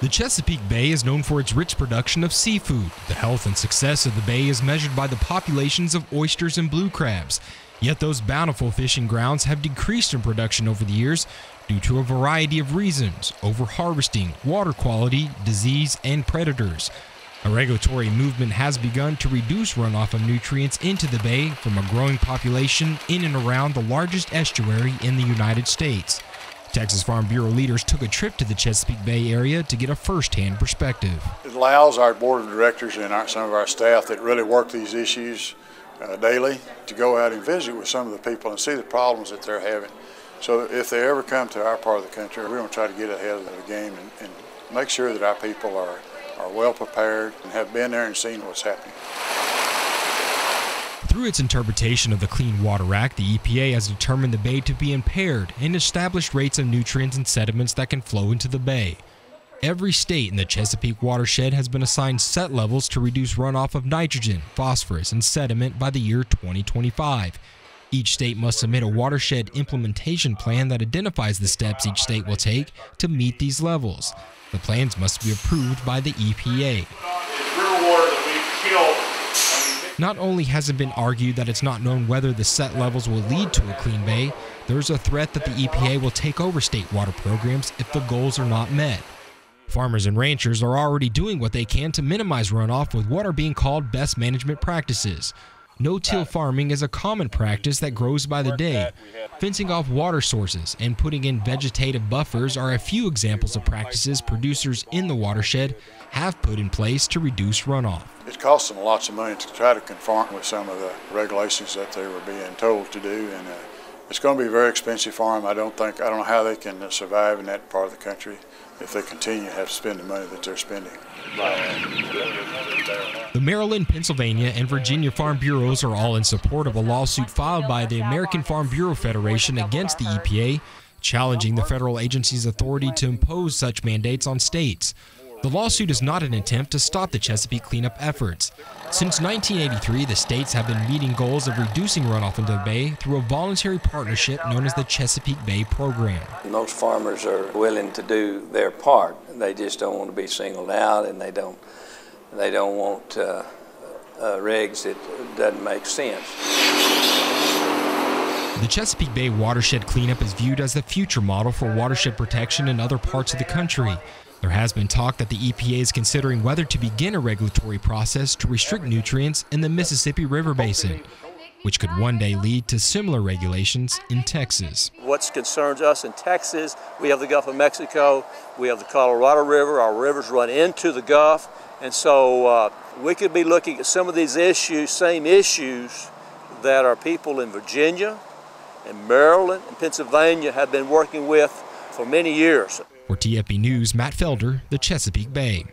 The Chesapeake Bay is known for its rich production of seafood. The health and success of the bay is measured by the populations of oysters and blue crabs. Yet those bountiful fishing grounds have decreased in production over the years due to a variety of reasons: overharvesting, water quality, disease, and predators. A regulatory movement has begun to reduce runoff of nutrients into the bay from a growing population in and around the largest estuary in the United States. Texas Farm Bureau leaders took a trip to the Chesapeake Bay area to get a first-hand perspective. It allows our board of directors and some of our staff that really work these issues daily to go out and visit with some of the people and see the problems that they're having. So if they ever come to our part of the country, we're going to try to get ahead of the game and make sure that our people are well prepared and have been there and seen what's happening. Through its interpretation of the Clean Water Act, the EPA has determined the bay to be impaired and established rates of nutrients and sediments that can flow into the bay. Every state in the Chesapeake watershed has been assigned set levels to reduce runoff of nitrogen, phosphorus, and sediment by the year 2025. Each state must submit a watershed implementation plan that identifies the steps each state will take to meet these levels. The plans must be approved by the EPA. Not only has it been argued that it's not known whether the set levels will lead to a clean bay, there's a threat that the EPA will take over state water programs if the goals are not met. Farmers and ranchers are already doing what they can to minimize runoff with what are being called best management practices. No-till farming is a common practice that grows by the day. Fencing off water sources and putting in vegetative buffers are a few examples of practices producers in the watershed have put in place to reduce runoff. It costs them lots of money to try to conform with some of the regulations that they were being told to do, and it's going to be very expensive for them. I don't know how they can survive in that part of the country if they continue to have to spend the money that they're spending. The Maryland, Pennsylvania, and Virginia Farm Bureaus are all in support of a lawsuit filed by the American Farm Bureau Federation against the EPA, challenging the federal agency's authority to impose such mandates on states. The lawsuit is not an attempt to stop the Chesapeake cleanup efforts. Since 1983, the states have been meeting goals of reducing runoff into the bay through a voluntary partnership known as the Chesapeake Bay Program. Most farmers are willing to do their part. They just don't want to be singled out, and they don't want regs that doesn't make sense. The Chesapeake Bay watershed cleanup is viewed as the future model for watershed protection in other parts of the country. There has been talk that the EPA is considering whether to begin a regulatory process to restrict nutrients in the Mississippi River Basin, which could one day lead to similar regulations in Texas. What concerns us in Texas, we have the Gulf of Mexico, we have the Colorado River, our rivers run into the Gulf, and so we could be looking at some of these issues, same issues that our people in Virginia, and Maryland, and Pennsylvania have been working with for many years. For TFB News, Matt Felder, the Chesapeake Bay.